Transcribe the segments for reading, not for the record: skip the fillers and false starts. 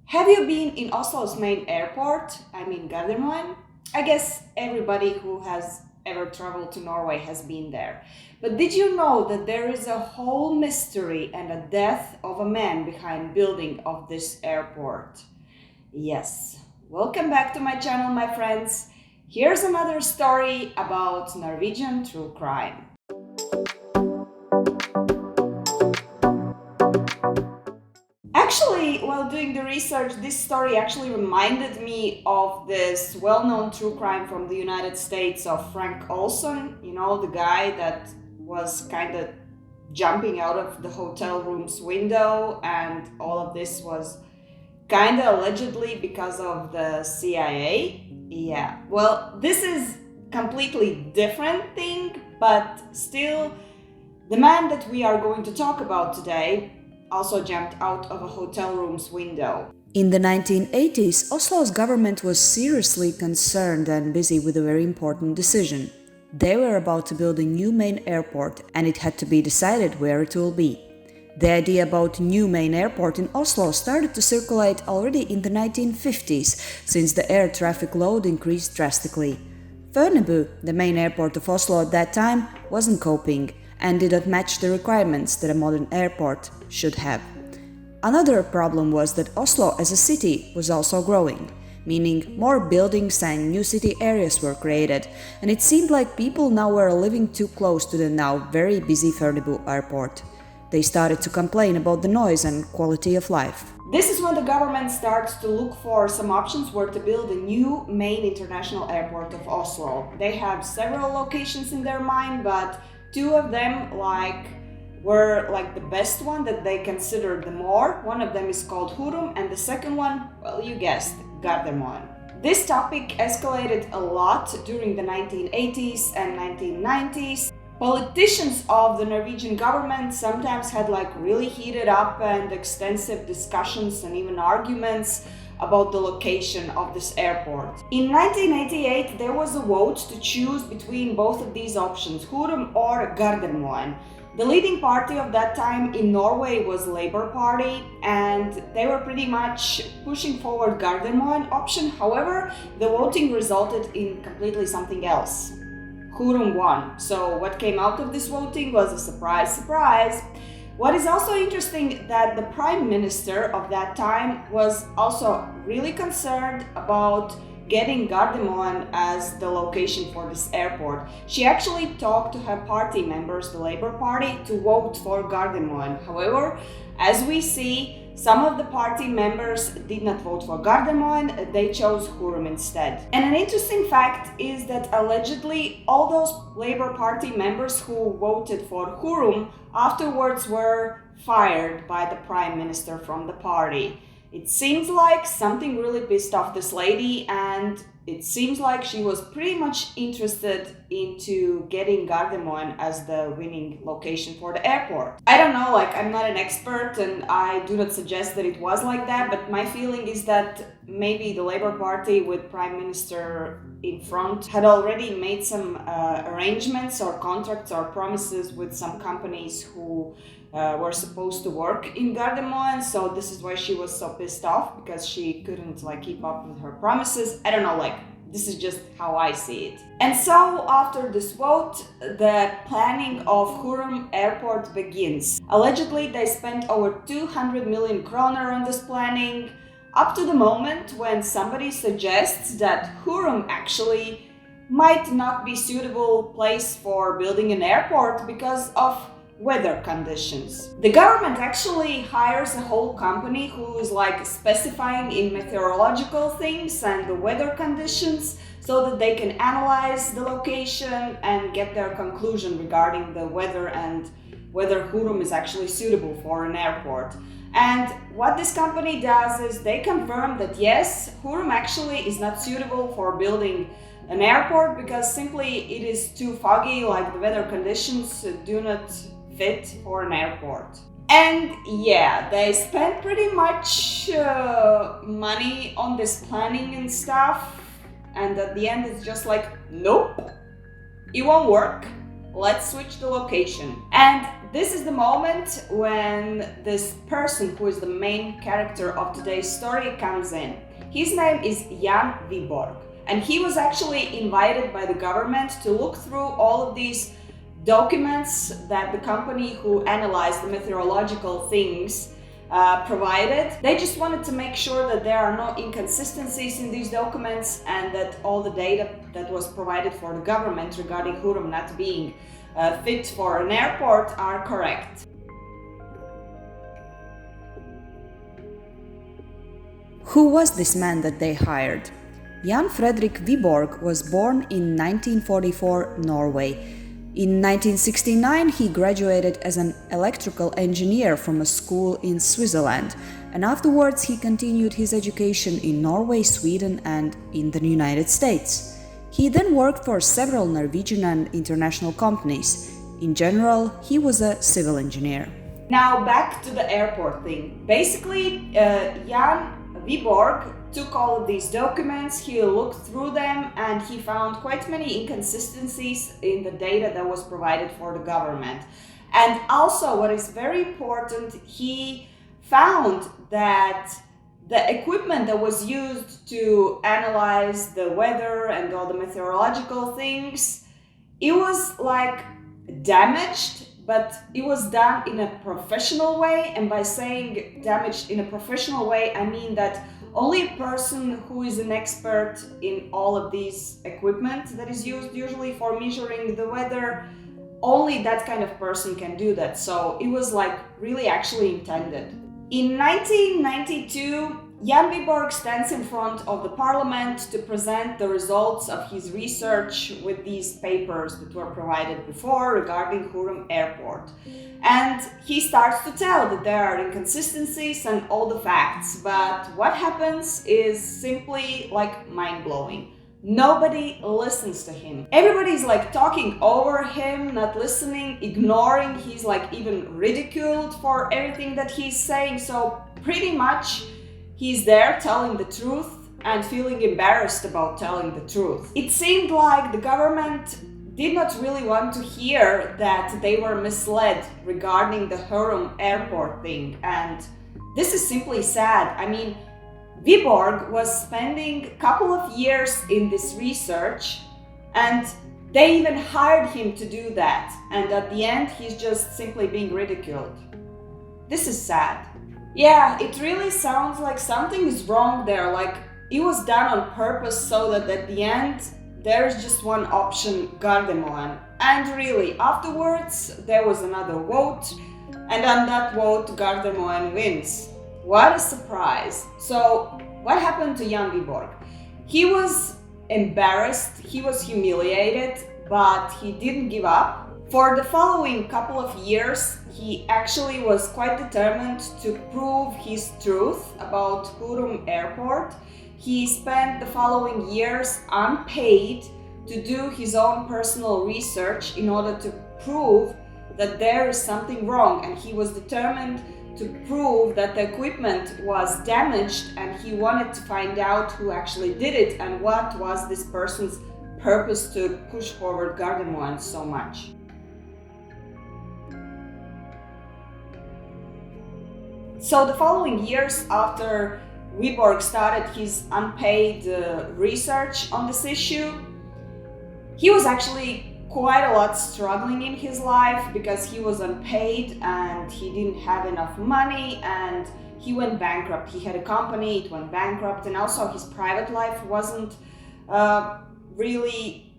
Have you been in Oslo's main airport? I mean Gardermoen? I guess everybody who has ever traveled to Norway has been there. But did you know that there is a whole mystery and a death of a man behind building of this airport? Yes. Welcome back to my channel, my friends. Here's another story about Norwegian true crime. Actually, while doing the research, this story actually reminded me of this well-known true crime from the United States of Frank Olson. You know, the guy that was kind of jumping out of the hotel room's window, and all of this was kind of allegedly because of the CIA. Yeah, well, this is completely different thing, but still, the man that we are going to talk about today also jumped out of a hotel room's window. In the 1980s, Oslo's government was seriously concerned and busy with a very important decision. They were about to build a new main airport, and it had to be decided where it will be. The idea about new main airport in Oslo started to circulate already in the 1950s, since the air traffic load increased drastically. Fornebu, the main airport of Oslo at that time, wasn't coping and did not match the requirements that a modern airport should have. Another problem was that Oslo as a city was also growing, meaning more buildings and new city areas were created, and it seemed like people now were living too close to the now very busy Fornebu airport. They started to complain about the noise and quality of life. This is when the government starts to look for some options where to build a new main international airport of Oslo. They have several locations in their mind, but two of them were the best one that they considered the more. One of them is called Hurum, and the second one, well, you guessed, Gardermoen. This topic escalated a lot during the 1980s and 1990s. Politicians of the Norwegian government sometimes had really heated up and extensive discussions and even arguments about the location of this airport. In 1988, there was a vote to choose between both of these options, Hurum or Gardermoen. The leading party of that time in Norway was Labour Party, and they were pretty much pushing forward Gardermoen option. However, the voting resulted in completely something else. Hurum won. So what came out of this voting was a surprise, surprise. What is also interesting that the Prime Minister of that time was also really concerned about getting Gardermoen as the location for this airport. She actually talked to her party members, the Labour Party, to vote for Gardermoen. However, as we see, some of the party members did not vote for Gardermoen, they chose Hurum instead. And an interesting fact is that allegedly all those Labour Party members who voted for Hurum afterwards were fired by the Prime Minister from the party. It seems like something really pissed off this lady, and it seems like she was pretty much interested into getting Gardermoen as the winning location for the airport. I don't know, I'm not an expert and I do not suggest that it was like that, but my feeling is that maybe the Labour Party with Prime Minister in front had already made some arrangements or contracts or promises with some companies who were supposed to work in Gardermoen, so this is why she was so pissed off, because she couldn't keep up with her promises. I don't know, this is just how I see it. And so after this vote, the planning of Hurum airport begins. Allegedly, they spent over 200 million kroner on this planning, up to the moment when somebody suggests that Hurum actually might not be suitable place for building an airport because of weather conditions. The government actually hires a whole company who is specifying in meteorological things and the weather conditions so that they can analyze the location and get their conclusion regarding the weather and whether Hurum is actually suitable for an airport. And what this company does is they confirm that yes, Hurum actually is not suitable for building an airport because simply it is too foggy, the weather conditions do not fit for an airport. And yeah, they spent pretty much money on this planning and stuff, and at the end it's just nope, it won't work, let's switch the location. And this is the moment when this person who is the main character of today's story comes in. His name is Jan Wiborg, and he was actually invited by the government to look through all of these documents that the company who analyzed the meteorological things provided. They just wanted to make sure that there are no inconsistencies in these documents and that all the data that was provided for the government regarding Hurum not being fit for an airport are correct. Who was this man that they hired? Jan Fredrik Vyborg was born in 1944, Norway. In 1969, he graduated as an electrical engineer from a school in Switzerland, and afterwards he continued his education in Norway, Sweden, and in the United States. He then worked for several Norwegian and international companies. In general, he was a civil engineer. Now back to the airport thing. Basically, Jan Wiborg took all of these documents, he looked through them, and he found quite many inconsistencies in the data that was provided for the government. And also, what is very important, he found that the equipment that was used to analyze the weather and all the meteorological things, it was like damaged, but it was done in a professional way. And by saying damaged in a professional way, I mean that only a person who is an expert in all of these equipment that is used usually for measuring the weather, only that kind of person can do that. So it was like really actually intended. In 1992, Jan Wiborg stands in front of the parliament to present the results of his research with these papers that were provided before regarding Hurum Airport. And he starts to tell that there are inconsistencies and all the facts, but what happens is simply like mind-blowing. Nobody listens to him. Everybody's like talking over him, not listening, ignoring. He's like even ridiculed for everything that he's saying. So pretty much he's there telling the truth and feeling embarrassed about telling the truth. It seemed like the government did not really want to hear that they were misled regarding the Hurum Airport thing, and this is simply sad. I mean, Vyborg was spending a couple of years in this research, and they even hired him to do that, and at the end he's just simply being ridiculed. This is sad. Yeah, it really sounds like something is wrong there, like it was done on purpose so that at the end there's just one option, Gardermoen. And really, afterwards there was another vote, and on that vote Gardermoen wins. What a surprise. So what happened to Jan Wiborg? He was embarrassed, he was humiliated, but he didn't give up. For the following couple of years, he actually was quite determined to prove his truth about Hurum Airport. He spent the following years unpaid to do his own personal research in order to prove that there is something wrong, and he was determined to prove that the equipment was damaged, and he wanted to find out who actually did it and what was this person's purpose to push forward Gardermoen so much. So the following years after Vyborg started his unpaid research on this issue, he was actually quite a lot struggling in his life because he was unpaid and he didn't have enough money, and he went bankrupt. He had a company, it went bankrupt, and also his private life wasn't really,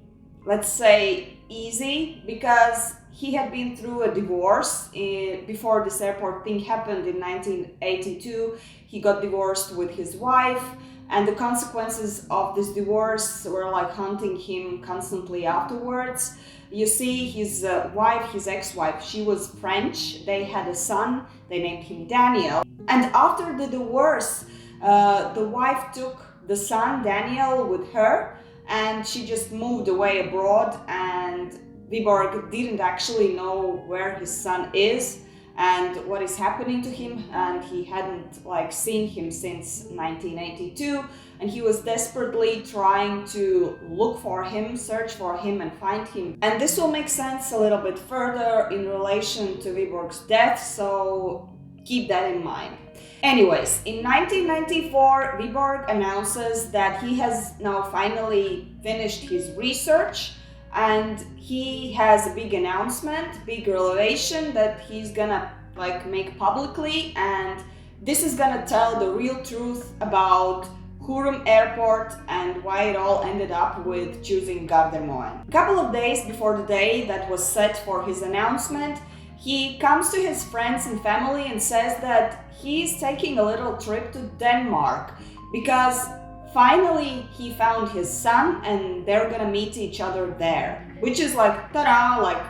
let's say, easy because he had been through a divorce before this airport thing happened in 1982. He got divorced with his wife, and the consequences of this divorce were like haunting him constantly afterwards. You see, his wife, his ex-wife, she was French. They had a son, they named him Daniel. And after the divorce, the wife took the son, Daniel, with her, and she just moved away abroad, and Vyborg didn't actually know where his son is, and what is happening to him, and he hadn't seen him since 1982, and he was desperately trying to look for him, search for him, and find him. And this will make sense a little bit further in relation to Vyborg's death, so keep that in mind. Anyways, in 1994, Vyborg announces that he has now finally finished his research, and he has a big announcement, big revelation that he's gonna make publicly, and this is gonna tell the real truth about Hurum Airport and why it all ended up with choosing Gardermoen. A couple of days before the day that was set for his announcement, he comes to his friends and family and says that he's taking a little trip to Denmark because finally he found his son and they're gonna meet each other there. Which is ta-da,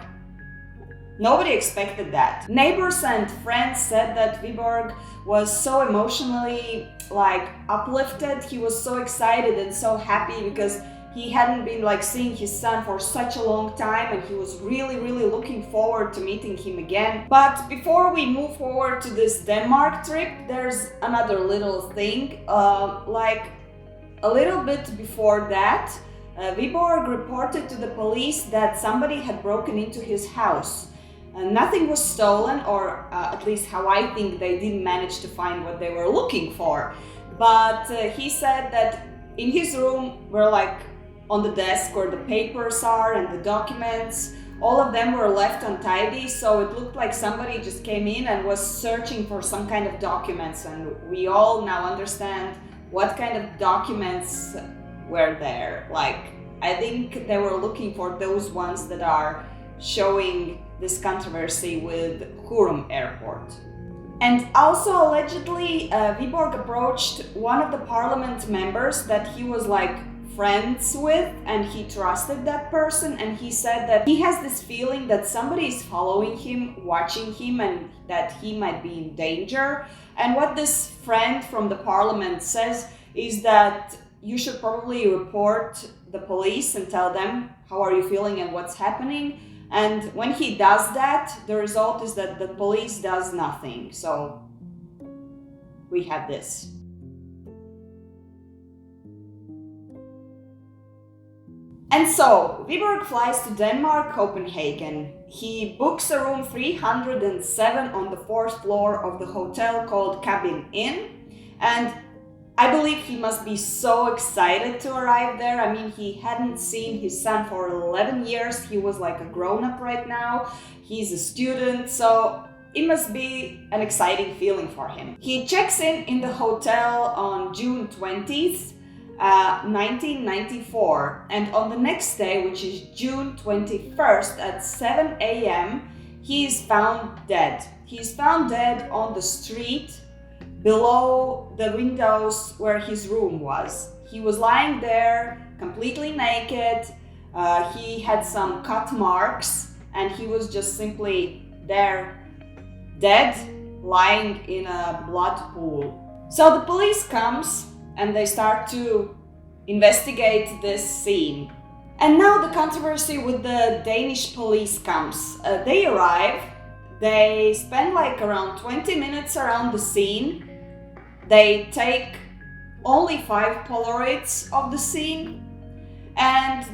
nobody expected that. Neighbors and friends said that Vyborg was so emotionally uplifted. He was so excited and so happy because he hadn't been seeing his son for such a long time, and he was really looking forward to meeting him again. But before we move forward to this Denmark trip, there's another little thing. A little bit before that, Vyborg reported to the police that somebody had broken into his house. Nothing was stolen, or at least how I think they didn't manage to find what they were looking for. But he said that in his room were on the desk where the papers are and the documents, all of them were left untidy, so it looked like somebody just came in and was searching for some kind of documents, and we all now understand what kind of documents were there. I think they were looking for those ones that are showing this controversy with Hurum Airport. And also allegedly, Vyborg approached one of the parliament members that he was friends with, and he trusted that person, and he said that he has this feeling that somebody is following him, watching him, and that he might be in danger. And what this friend from the parliament says is that you should probably report the police and tell them how are you feeling and what's happening. And when he does that, the result is that the police does nothing. So we have this. And so Vyborg flies to Denmark, Copenhagen. He books a room 307 on the 4th floor of the hotel called Cabin Inn. And I believe he must be so excited to arrive there. I mean, he hadn't seen his son for 11 years. He was a grown-up right now. He's a student, so it must be an exciting feeling for him. He checks in the hotel on June 20th, 1994, and on the next day, which is June 21st at 7 a.m., he is found dead. He's found dead on the street below the windows where his room was. He was lying there completely naked. He had some cut marks, and he was just simply there, dead, lying in a blood pool. So the police comes and they start to investigate this scene. And now the controversy with the Danish police comes. They arrive, they spend around 20 minutes around the scene. They take only 5 Polaroids of the scene, and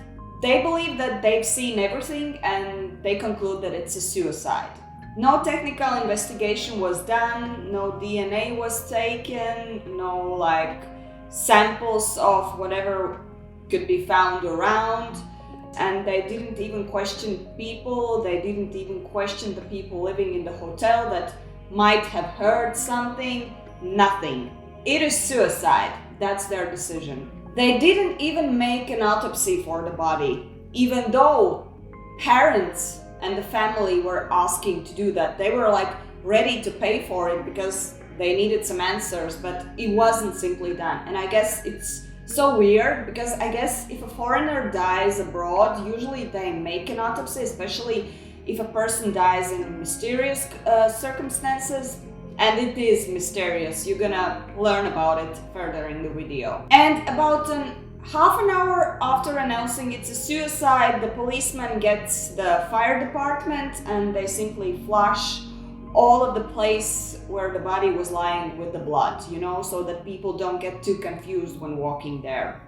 they believe that they've seen everything, and they conclude that it's a suicide. No technical investigation was done, no DNA was taken, no samples of whatever could be found around, and they didn't even question people. They didn't even question the people living in the hotel that might have heard something. Nothing. It is suicide. That's their decision. They didn't even make an autopsy for the body, even though parents and the family were asking to do that. They were ready to pay for it because they needed some answers, but it wasn't simply done. And I guess it's so weird because I guess if a foreigner dies abroad, usually they make an autopsy, especially if a person dies in mysterious circumstances. And it is mysterious. You're gonna learn about it further in the video. And about half an hour after announcing it's a suicide, the policeman gets the fire department and they simply flush all of the place where the body was lying with the blood, so that people don't get too confused when walking there.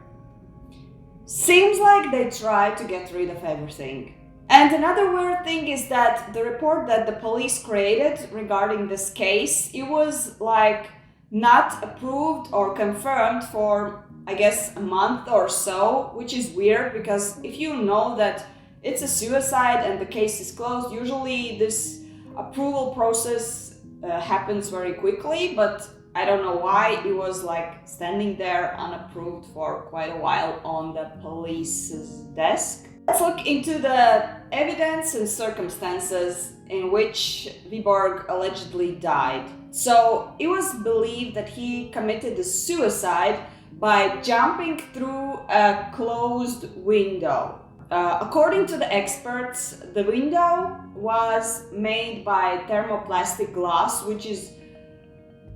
Seems like they tried to get rid of everything. And another weird thing is that the report that the police created regarding this case, it was like not approved or confirmed for, I guess, a month or so, which is weird because if you know that it's a suicide and the case is closed, usually this approval process happens very quickly, but I don't know why it was like standing there unapproved for quite a while on the police's desk. Let's look into the evidence and circumstances in which Vyborg allegedly died. So it was believed that he committed a suicide by jumping through a closed window. According to the experts, the window was made by thermoplastic glass, which is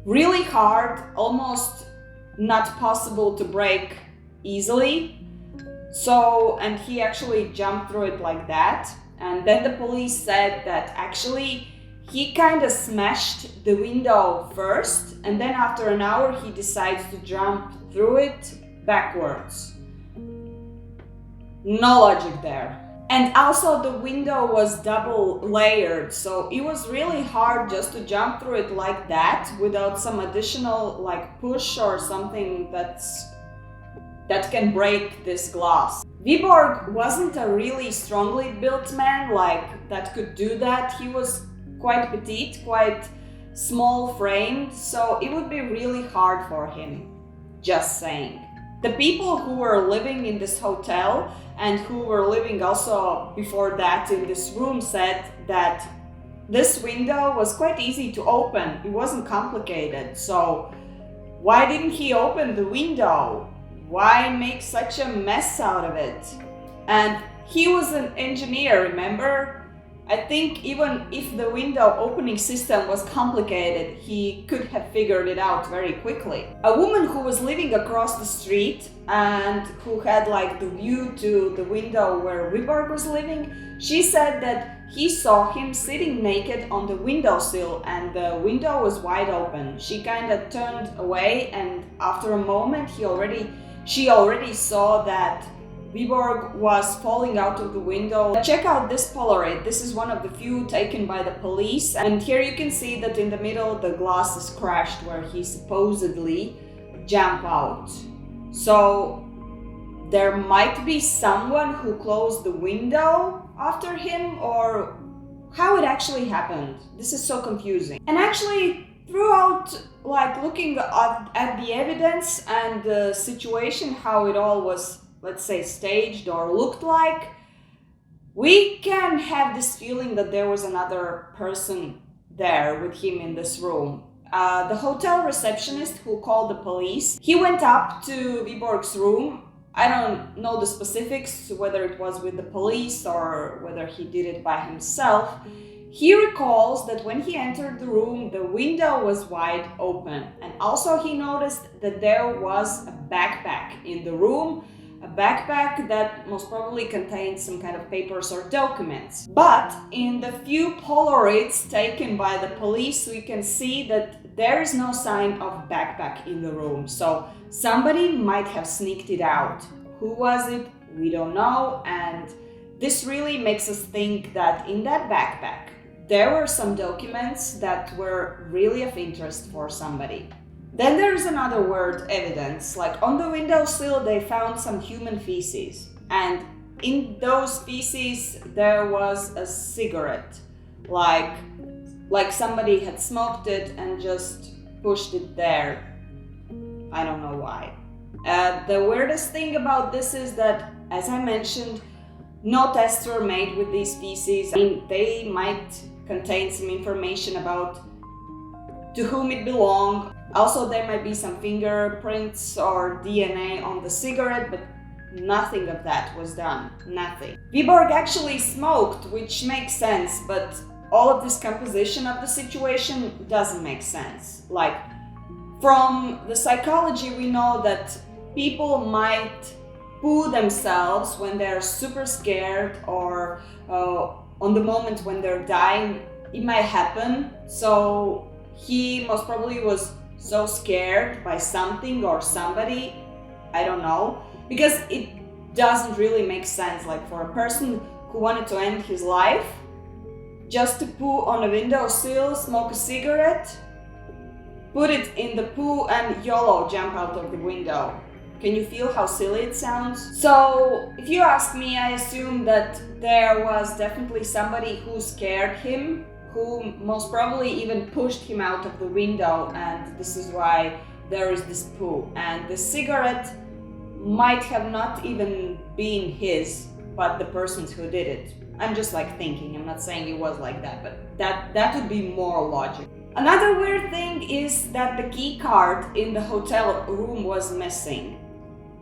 really hard, almost not possible to break easily. So, and he actually jumped through it like that. And then the police said that actually he kind of smashed the window first, and then after an hour he decides to jump through it backwards. No logic there. And also the window was double layered, so it was really hard just to jump through it like that without some additional like push or something that can break this glass. Vyborg wasn't a really strongly built man like that could do that. He was quite petite, quite small framed, so it would be really hard for him. Just saying. The people who were living in this hotel and who were living also before that in this room said that this window was quite easy to open. It wasn't complicated. So why didn't he open the window? Why make such a mess out of it? And he was an engineer, remember? I think even if the window opening system was complicated, he could have figured it out very quickly. A woman who was living across the street and who had like the view to the window where Vyborg was living, she said that he saw him sitting naked on the windowsill and the window was wide open. She kind of turned away, and after a moment she already saw that Vyborg was falling out of the window. Check out this Polaroid. This is one of the few taken by the police. And here you can see that in the middle the glass is crashed where he supposedly jumped out. So there might be someone who closed the window after him, or how it actually happened. This is so confusing. And actually throughout like looking at the evidence and the situation, how it all was, let's say, staged or looked like, we can have this feeling that there was another person there with him in this room. The hotel receptionist who called the police, he went up to Vyborg's room. I don't know the specifics, whether it was with the police or whether he did it by himself. He recalls that when he entered the room, the window was wide open. And also he noticed that there was a backpack in the room, a backpack that most probably contained some kind of papers or documents. But in the few Polaroids taken by the police, we can see that there is no sign of backpack in the room. So somebody might have sneaked it out. Who was it? We don't know. And this really makes us think that in that backpack, there were some documents that were really of interest for somebody. Then there's another word, evidence. Like on the windowsill, they found some human feces. And in those feces, there was a cigarette. Like somebody had smoked it and just pushed it there. I don't know why. The weirdest thing about this is that, as I mentioned, no tests were made with these feces. I mean, they might contain some information about to whom it belonged. Also, there might be some fingerprints or DNA on the cigarette, but nothing of that was done. Nothing. Vyborg actually smoked, which makes sense, but all of this composition of the situation doesn't make sense. Like, from the psychology, we know that people might poo themselves when they're super scared or on the moment when they're dying it might happen. So he most probably was so scared by something or somebody, I don't know, because it doesn't really make sense, like for a person who wanted to end his life, just to poo on a windowsill, smoke a cigarette, put it in the poo and YOLO, jump out of the window. Can you feel how silly it sounds? So if you ask me, I assume that there was definitely somebody who scared him, who most probably even pushed him out of the window, and this is why there is this poo. And the cigarette might have not even been his, but the persons who did it. I'm just like thinking, I'm not saying it was like that, but that would be more logical. Another weird thing is that the key card in the hotel room was missing.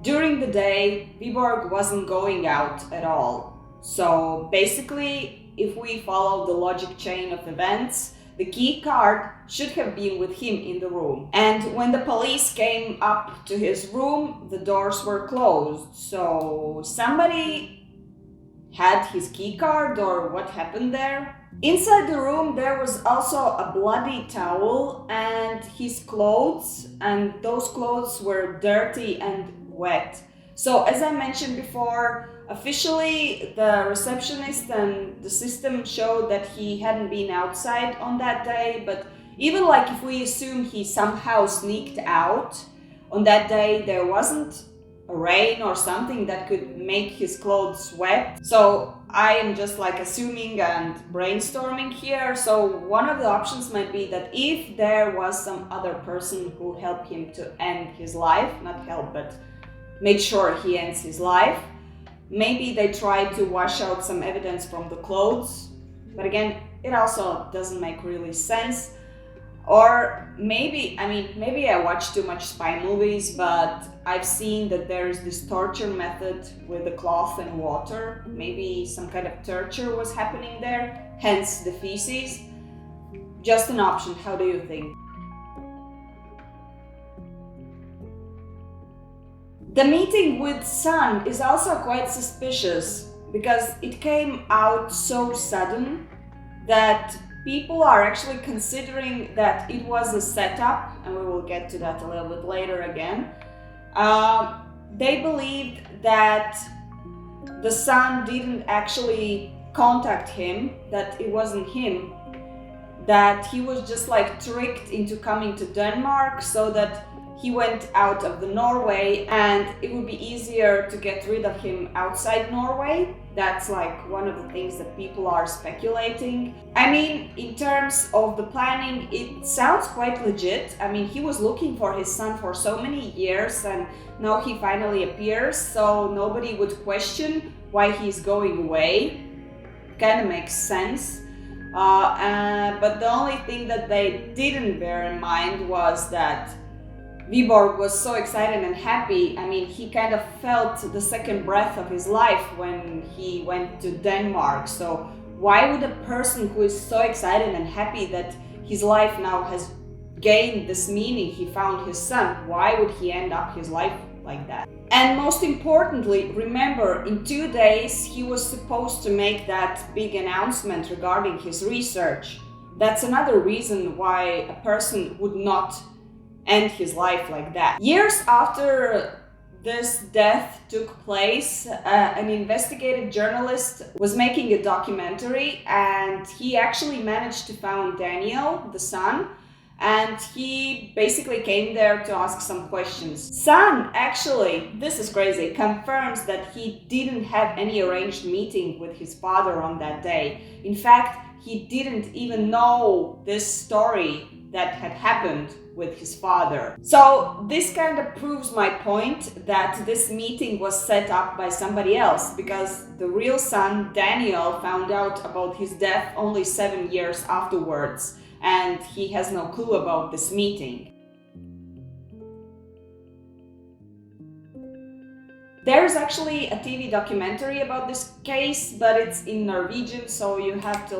During the day, Vyborg wasn't going out at all. So basically, if we follow the logic chain of events, the key card should have been with him in the room. And when the police came up to his room, the doors were closed. So somebody had his key card, or what happened there? Inside the room there was also a bloody towel and his clothes, and those clothes were dirty and wet. So as I mentioned before, officially the receptionist and the system showed that he hadn't been outside on that day, but even like if we assume he somehow sneaked out on that day, there wasn't a rain or something that could make his clothes wet. So I am just like assuming and brainstorming here. So one of the options might be that if there was some other person who helped him to end his life, not help, but made sure he ends his life, maybe they tried to wash out some evidence from the clothes. But again, it also doesn't make really sense. Or maybe I watch too much spy movies, but I've seen that there's this torture method with the cloth and water. Maybe some kind of torture was happening there, hence the feces. Just an option, how do you think? The meeting with Sun is also quite suspicious because it came out so sudden that people are actually considering that it was a setup, and we will get to that a little bit later again. They believed that the Sun didn't actually contact him, that it wasn't him, that he was just like tricked into coming to Denmark so that he went out of the Norway and it would be easier to get rid of him outside Norway. That's like one of the things that people are speculating. I mean, in terms of the planning, it sounds quite legit. I mean, he was looking for his son for so many years and now he finally appears, so nobody would question why he's going away. Kind of makes sense. But the only thing that they didn't bear in mind was that Vyborg was so excited and happy. I mean, he kind of felt the second breath of his life when he went to Denmark. So why would a person who is so excited and happy that his life now has gained this meaning, he found his son, why would he end up his life like that? And most importantly, remember, in 2 days he was supposed to make that big announcement regarding his research. That's another reason why a person would not end his life like that. Years after this death took place, an investigative journalist was making a documentary and he actually managed to find Daniel, the son, and he basically came there to ask some questions. Son, actually, this is crazy, confirms that he didn't have any arranged meeting with his father on that day. In fact, he didn't even know this story that had happened with his father. So this kind of proves my point that this meeting was set up by somebody else, because the real son, Daniel, found out about his death only 7 years afterwards, and he has no clue about this meeting. There's actually a TV documentary about this case, but it's in Norwegian, so you have to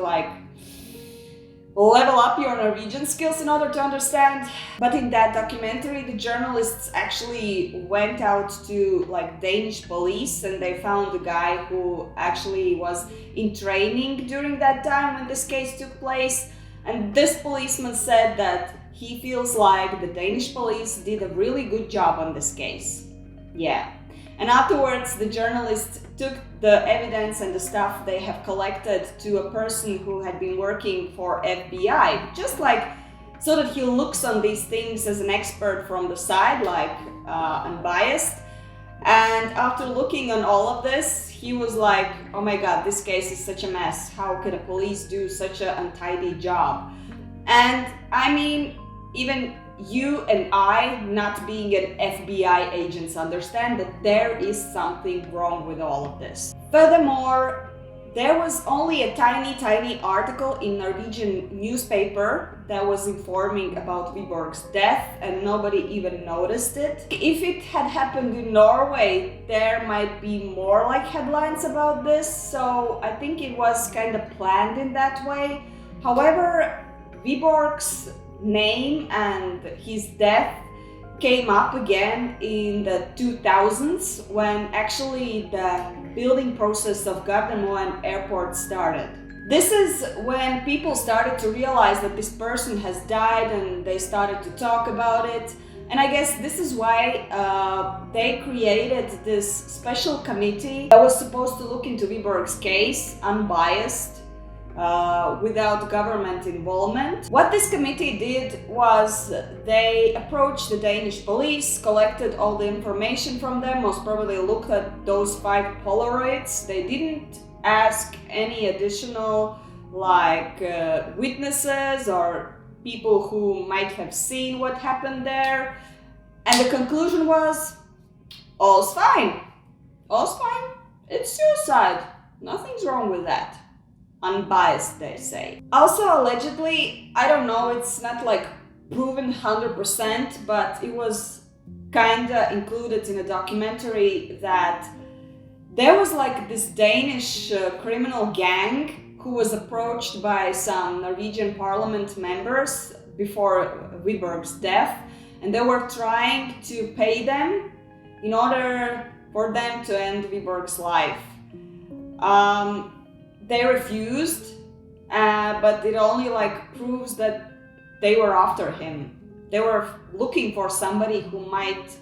level up your Norwegian skills in order to understand. But in that documentary, the journalists actually went out to like Danish police, and they found a guy who actually was in training during that time when this case took place. And this policeman said that he feels like the Danish police did a really good job on this case. Yeah. And afterwards, the journalists took the evidence and the stuff they have collected to a person who had been working for FBI, just like so that he looks on these things as an expert from the side, like unbiased. And after looking on all of this, he was like, oh my God, this case is such a mess. How could a police do such an untidy job? And I mean, even you and I, not being an FBI agents, understand that there is something wrong with all of this. Furthermore, there was only a tiny article in Norwegian newspaper that was informing about Vyborg's death, and nobody even noticed it. If it had happened in Norway, there might be more like headlines about this, so I think it was kind of planned in that way. However, Vyborg's name and his death came up again in the 2000s when actually the building process of Gardermoen Airport started. This is when people started to realize that this person has died, and they started to talk about it. And I guess this is why they created this special committee that was supposed to look into Vyborg's case, unbiased, without government involvement. What this committee did was they approached the Danish police, collected all the information from them, most probably looked at those 5 Polaroids. They didn't ask any additional witnesses or people who might have seen what happened there. And the conclusion was, all's fine. All's fine. It's suicide. Nothing's wrong with that. Unbiased, they say. Also, allegedly, I don't know, it's not like proven 100%, but it was kinda included in a documentary that there was like this Danish criminal gang who was approached by some Norwegian parliament members before Vyborg's death, and they were trying to pay them in order for them to end Vyborg's life. They refused, but it only proves that they were after him. They were looking for somebody who might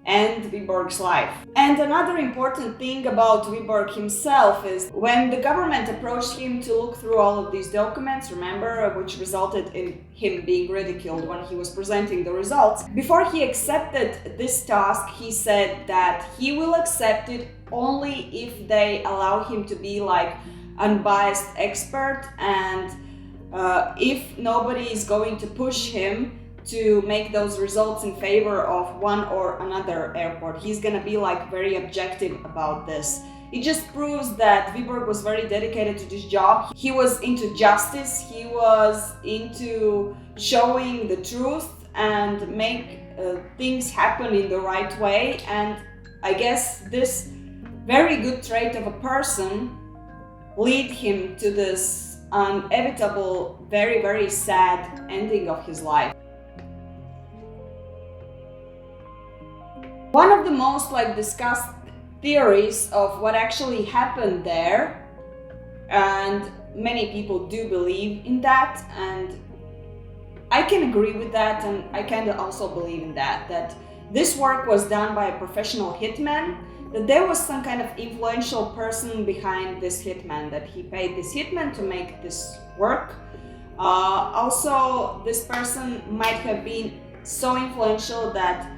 end Vyborg's life. And another important thing about Vyborg himself is when the government approached him to look through all of these documents, remember, which resulted in him being ridiculed when he was presenting the results, before he accepted this task, he said that he will accept it only if they allow him to be unbiased expert, and if nobody is going to push him to make those results in favor of one or another airport. He's gonna be very objective about this. It just proves that Vyborg was very dedicated to this job. He was into justice, he was into showing the truth and make things happen in the right way, and I guess this very good trait of a person lead him to this inevitable, very, very sad ending of his life. One of the most discussed theories of what actually happened there, and many people do believe in that, and I can agree with that, and I kind of also believe in that this work was done by a professional hitman, that there was some kind of influential person behind this hitman, that he paid this hitman to make this work. Also, this person might have been so influential that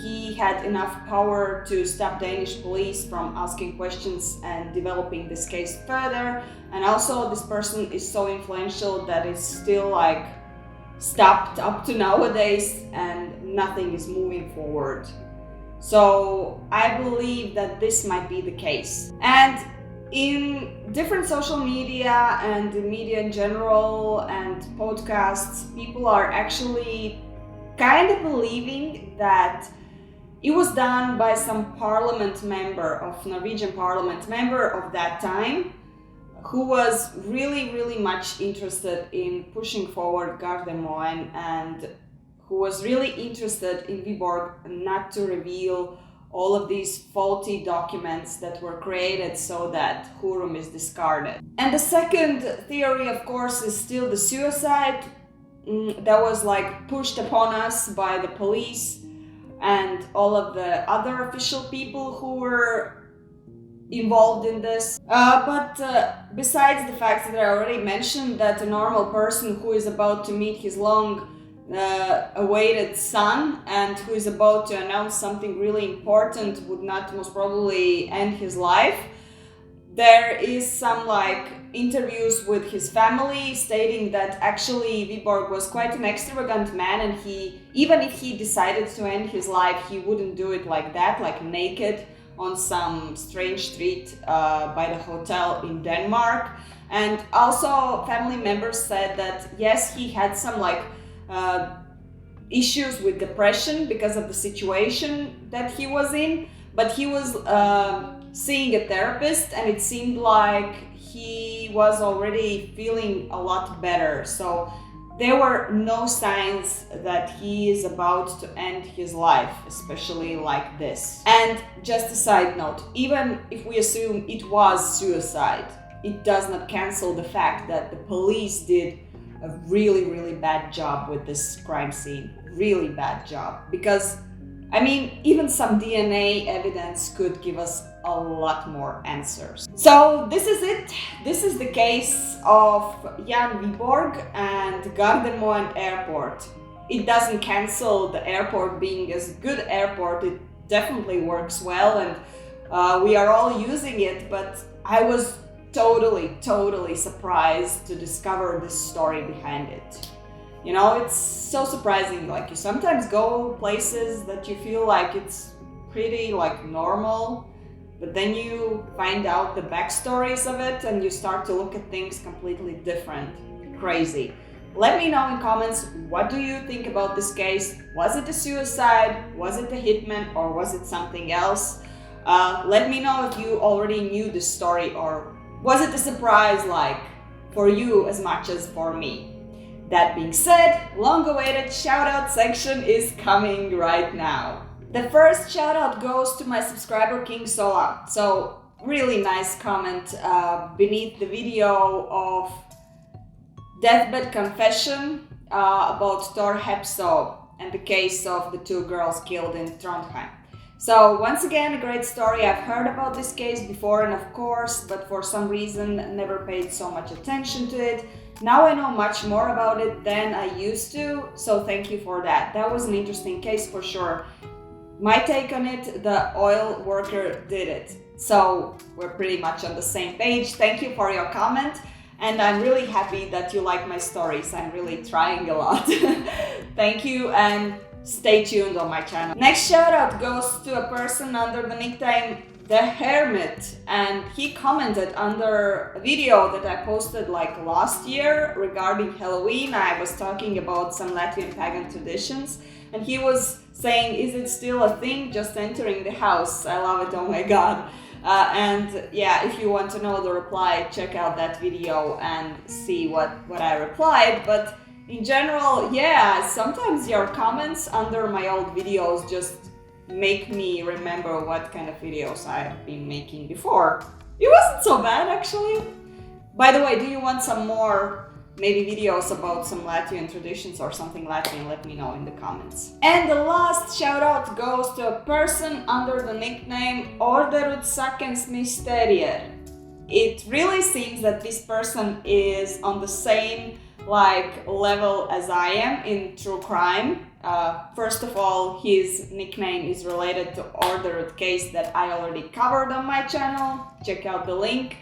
he had enough power to stop Danish police from asking questions and developing this case further. And also, this person is so influential that it's still stopped up to nowadays and nothing is moving forward. So I believe that this might be the case. And in different social media and in media in general and podcasts, people are actually kind of believing that it was done by some parliament member of Norwegian parliament member of that time who was really much interested in pushing forward Gardermoen and who was really interested in Vyborg not to reveal all of these faulty documents that were created so that Hurum is discarded. And the second theory, of course, is still the suicide that was like pushed upon us by the police and all of the other official people who were involved in this. But besides the fact that I already mentioned that a normal person who is about to meet his long awaited son and who is about to announce something really important would not most probably end his life, there is some like interviews with his family stating that actually Vyborg was quite an extravagant man, and he, even if he decided to end his life, he wouldn't do it like that, like naked on some strange street by the hotel in Denmark. And also family members said that yes, he had some like issues with depression because of the situation that he was in, but he was seeing a therapist and it seemed like he was already feeling a lot better. So there were no signs that he is about to end his life, especially like this. And just a side note, even if we assume it was suicide, it does not cancel the fact that the police did a really bad job with this crime scene. Really bad job. Because, I mean, even some DNA evidence could give us a lot more answers. So this is it. This is the case of Jan Wiborg and Gardermoen Airport. It doesn't cancel the airport being a good airport. It definitely works well and we are all using it, but I was totally surprised to discover this story behind it. You know, it's so surprising. Like, you sometimes go places that you feel like it's pretty like normal, but then you find out the backstories of it and you start to look at things completely different. Crazy. Let me know in comments, what do you think about this case? Was it a suicide? Was it a hitman? Or was it something else? Let me know if you already knew this story, or was it a surprise like for you as much as for me? That being said, long-awaited shout-out section is coming right now. The first shout-out goes to my subscriber King Sola. So, really nice comment beneath the video of Deathbed Confession about Thor Hepso and the case of the two girls killed in Trondheim. So once again, a great story. I've heard about this case before, and of course, but for some reason never paid so much attention to it. Now I know much more about it than I used to, so thank you for that. That was an interesting case for sure. My take on it, the oil worker did it. So we're pretty much on the same page. Thank you for your comment, and I'm really happy that you like my stories. I'm really trying a lot. Thank you, and stay tuned on my channel. Next shout out goes to a person under the nickname The Hermit, and he commented under a video that I posted like last year regarding Halloween. I was talking about some Latvian pagan traditions, and he was saying, is it still a thing, just entering the house? I love it, oh my god. And yeah, if you want to know the reply, check out that video and see what I replied. But in general, yeah, sometimes your comments under my old videos just make me remember what kind of videos I've been making before. It wasn't so bad, actually. By the way, do you want some more maybe videos about some Latvian traditions or something Latvian? Let me know in the comments. And the last shout out goes to a person under the nickname Orderud Sakens Mysterier. It really seems that this person is on the same level as I am in true crime. First of all, his nickname is related to Orderud case that I already covered on my channel. Check out the link.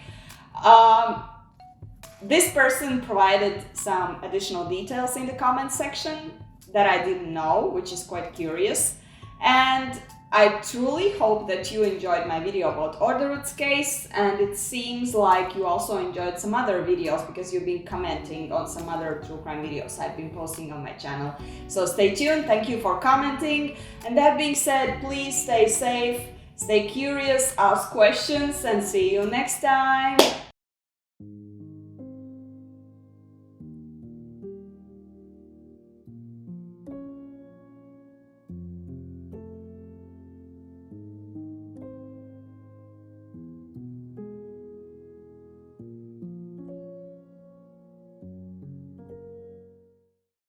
This person provided some additional details in the comment section that I didn't know, which is quite curious. And I truly hope that you enjoyed my video about Orderud's case, and it seems like you also enjoyed some other videos because you've been commenting on some other true crime videos I've been posting on my channel. So stay tuned, thank you for commenting, and that being said, please stay safe, stay curious, ask questions, and see you next time!